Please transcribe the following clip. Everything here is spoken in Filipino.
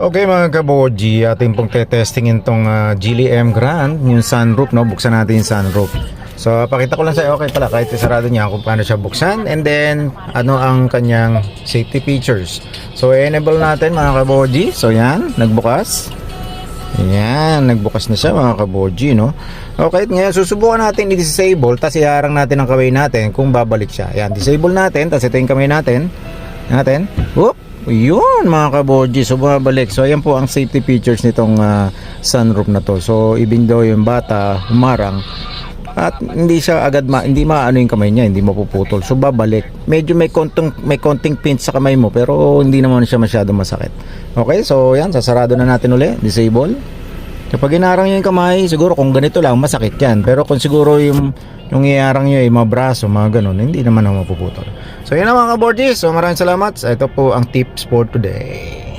Okay mga kaboji, ating pong testingin tong Geely M Grand, yung sunroof, no? Buksan natin yung sunroof. So, pakita ko lang sa'yo, okay pala, kahit isarado niya kung paano siya buksan, and then, ano ang kanyang safety features. So, enable natin mga kaboji. So, yan, nagbukas. Yan, nagbukas na siya mga kaboji, no? Okay, ngayon susubukan natin i-disable, tapos iharang natin ang kamay natin kung babalik siya. Yan, disable natin, tapos ito yung kamay natin. Whoop! Yun mga kaboji, so bumabalik. So ayan po ang safety features nitong sunroof na to. So even though yung bata humarang at hindi siya agad hindi maano yung kamay niya, hindi mapuputol. So babalik. Medyo may konting pinch sa kamay mo pero hindi naman siya masyadong masakit. Okay, so yan, sasarado na natin uli, disable. Kapag inarang nyo yung kamay, siguro kung ganito lang masakit yan. Pero kung siguro yung iarang nyo ay mga braso, mga ganun, hindi naman ako mapuputol. So yun na mga kaborgis, so maraming salamat. Ito po ang tips for today.